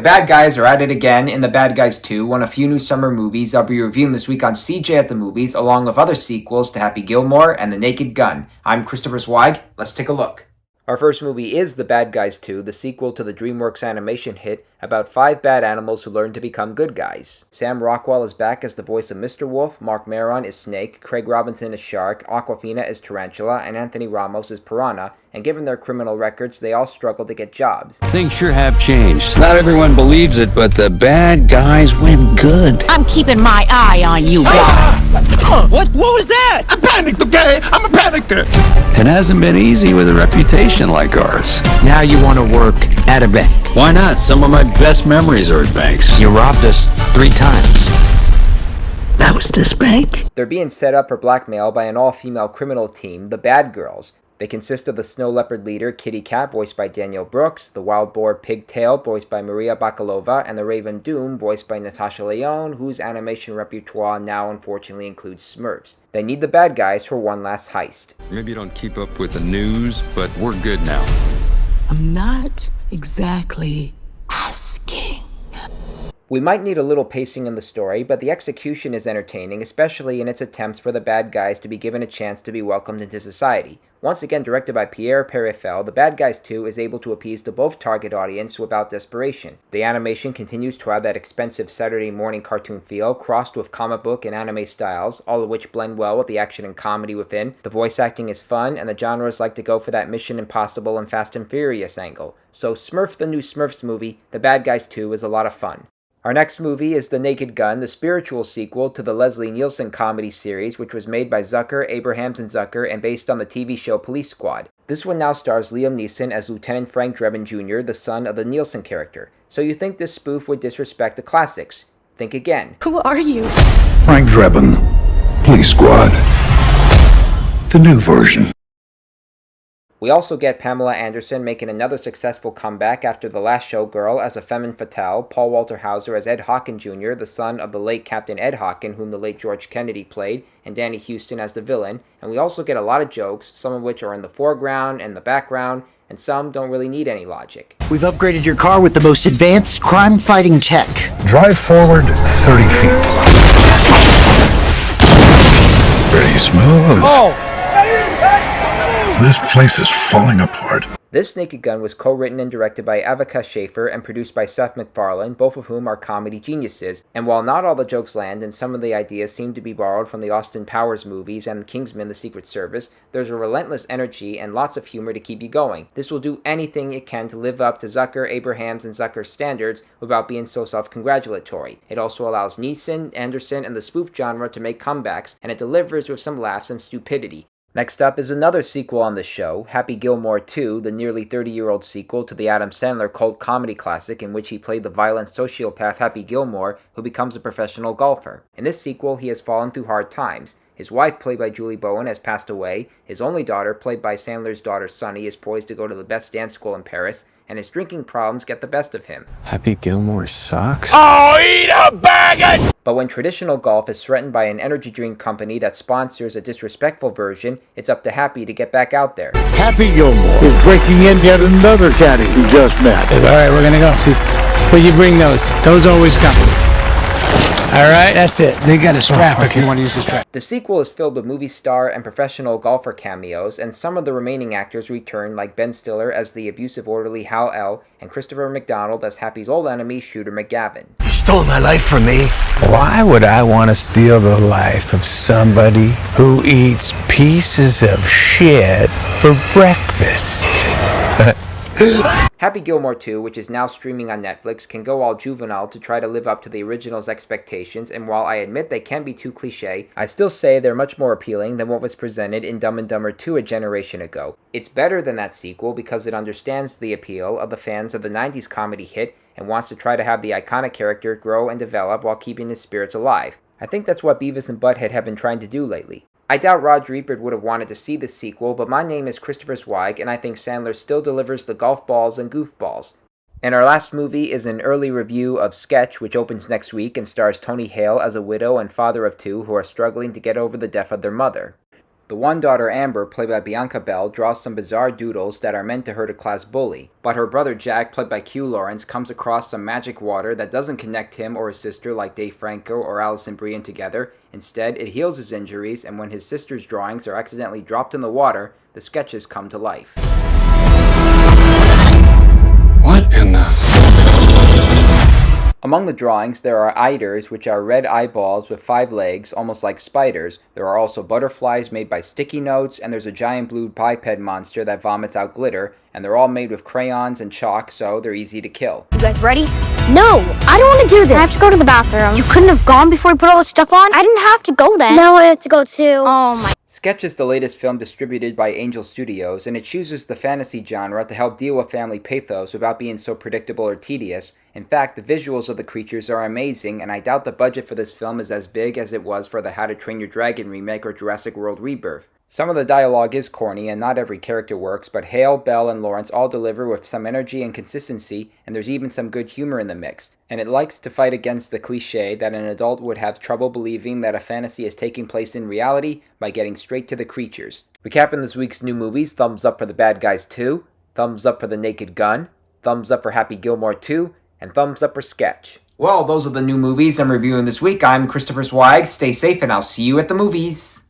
bad guys are at it again in The Bad Guys 2, one of few new summer movies I'll be reviewing this week on CJ at the Movies, along with other sequels to Happy Gilmore and The Naked Gun. I'm Christopher Zweig. Let's take a look. Our first movie is The Bad Guys 2, the sequel to the DreamWorks animation hit about 5 bad animals who learn to become good guys. Sam Rockwell is back as the voice of Mr. Wolf, Marc Maron is Snake, Craig Robinson is Shark, Awkwafina is Tarantula, and Anthony Ramos is Piranha, and given their criminal records, they all struggle to get jobs. Things sure have changed. Not everyone believes it, but the bad guys went good. I'm keeping my eye on you, guys. What was that? I panicked, okay? I'm a panicker. It hasn't been easy with a reputation like ours. Now you want to work at a bank. Why not? Some of my best memories are at banks. You robbed us 3 times. That was this bank? They're being set up for blackmail by an all-female criminal team, the Bad Girls. They consist of the Snow Leopard leader, Kitty Cat, voiced by Danielle Brooks, the Wild Boar Pigtail, voiced by Maria Bakalova, and the Raven Doom, voiced by Natasha Lyonne, whose animation repertoire now unfortunately includes Smurfs. They need the bad guys for one last heist. Maybe you don't keep up with the news, but we're good now. I'm not exactly asking. We might need a little pacing in the story, but the execution is entertaining, especially in its attempts for the bad guys to be given a chance to be welcomed into society. Once again directed by Pierre Perifel, The Bad Guys 2 is able to appease the both target audience without desperation. The animation continues to have that expensive Saturday morning cartoon feel, crossed with comic book and anime styles, all of which blend well with the action and comedy within. The voice acting is fun, and the genres like to go for that Mission Impossible and Fast and Furious angle. So Smurf the new Smurfs movie, The Bad Guys 2 is a lot of fun. Our next movie is The Naked Gun, the spiritual sequel to the Leslie Nielsen comedy series, which was made by Zucker, Abrahams & Zucker, and based on the TV show Police Squad. This one now stars Liam Neeson as Lieutenant Frank Drebin Jr., the son of the Nielsen character. So you think this spoof would disrespect the classics? Think again. Who are you? Frank Drebin, Police Squad. The new version. We also get Pamela Anderson making another successful comeback after The Last Showgirl as a femme fatale, Paul Walter Hauser as Ed Hawken Jr., the son of the late Captain Ed Hawken, whom the late George Kennedy played, and Danny Houston as the villain, and we also get a lot of jokes, some of which are in the foreground and the background, and some don't really need any logic. We've upgraded your car with the most advanced crime-fighting tech. Drive forward 30 feet. Pretty smooth. Oh! This place is falling apart. This Naked Gun was co-written and directed by Avica Schaefer and produced by Seth MacFarlane, both of whom are comedy geniuses, and while not all the jokes land and some of the ideas seem to be borrowed from the Austin Powers movies and Kingsman: The Secret Service, there's a relentless energy and lots of humor to keep you going. This will do anything it can to live up to Zucker, Abrahams, and Zucker's standards without being so self-congratulatory. It also allows Neeson, Anderson, and the spoof genre to make comebacks, and it delivers with some laughs and stupidity. Next up is another sequel on the show, Happy Gilmore 2, the nearly 30-year-old sequel to the Adam Sandler cult comedy classic in which he played the violent sociopath Happy Gilmore, who becomes a professional golfer. In this sequel, he has fallen through hard times. His wife, played by Julie Bowen, has passed away, his only daughter, played by Sandler's daughter Sunny, is poised to go to the best dance school in Paris, and his drinking problems get the best of him. Happy Gilmore sucks. Oh, eat a bag of... But when traditional golf is threatened by an energy drink company that sponsors a disrespectful version, it's up to Happy to get back out there. Happy Gilmore is breaking in yet another caddy we just met. All right, we're gonna go. See, well, you bring those. Those always come. All right, that's it. They got a strap if you want to use the strap. The sequel is filled with movie star and professional golfer cameos, and some of the remaining actors return, like Ben Stiller as the abusive orderly Hale and Christopher McDonald as Happy's old enemy Shooter McGavin. You stole my life from me. Why would I want to steal the life of somebody who eats pieces of shit for breakfast? Happy Gilmore 2, which is now streaming on Netflix, can go all juvenile to try to live up to the original's expectations, and while I admit they can be too cliché, I still say they're much more appealing than what was presented in Dumb and Dumber 2 a generation ago. It's better than that sequel because it understands the appeal of the fans of the 90s comedy hit and wants to try to have the iconic character grow and develop while keeping his spirits alive. I think that's what Beavis and Butthead have been trying to do lately. I doubt Roger Ebert would have wanted to see this sequel, but my name is Christopher Zweig, and I think Sandler still delivers the golf balls and goofballs. And our last movie is an early review of Sketch, which opens next week and stars Tony Hale as a widow and father of 2 who are struggling to get over the death of their mother. The one daughter, Amber, played by Bianca Bell, draws some bizarre doodles that are meant to hurt a class bully, but her brother Jack, played by Q Lawrence, comes across some magic water that doesn't connect him or his sister like Dave Franco or Allison Brian together. Instead, it heals his injuries, and when his sister's drawings are accidentally dropped in the water, the sketches come to life. What in the... Among the drawings, there are eiders, which are red eyeballs with 5 legs, almost like spiders. There are also butterflies made by sticky notes, and there's a giant blue biped monster that vomits out glitter, and they're all made with crayons and chalk, so they're easy to kill. You guys ready? No, I don't want to do this. I have to go to the bathroom. You couldn't have gone before you put all this stuff on? I didn't have to go then. No, I have to go too. Oh my... Sketch is the latest film distributed by Angel Studios, and it chooses the fantasy genre to help deal with family pathos without being so predictable or tedious. In fact, the visuals of the creatures are amazing, and I doubt the budget for this film is as big as it was for the How to Train Your Dragon remake or Jurassic World Rebirth. Some of the dialogue is corny, and not every character works, but Hale, Bell, and Lawrence all deliver with some energy and consistency, and there's even some good humor in the mix. And it likes to fight against the cliche that an adult would have trouble believing that a fantasy is taking place in reality by getting straight to the creatures. Recapping this week's new movies: thumbs up for The Bad Guys 2, thumbs up for The Naked Gun, thumbs up for Happy Gilmore 2, and thumbs up for Sketch. Well, those are the new movies I'm reviewing this week. I'm Christopher Swag. Stay safe, and I'll see you at the movies.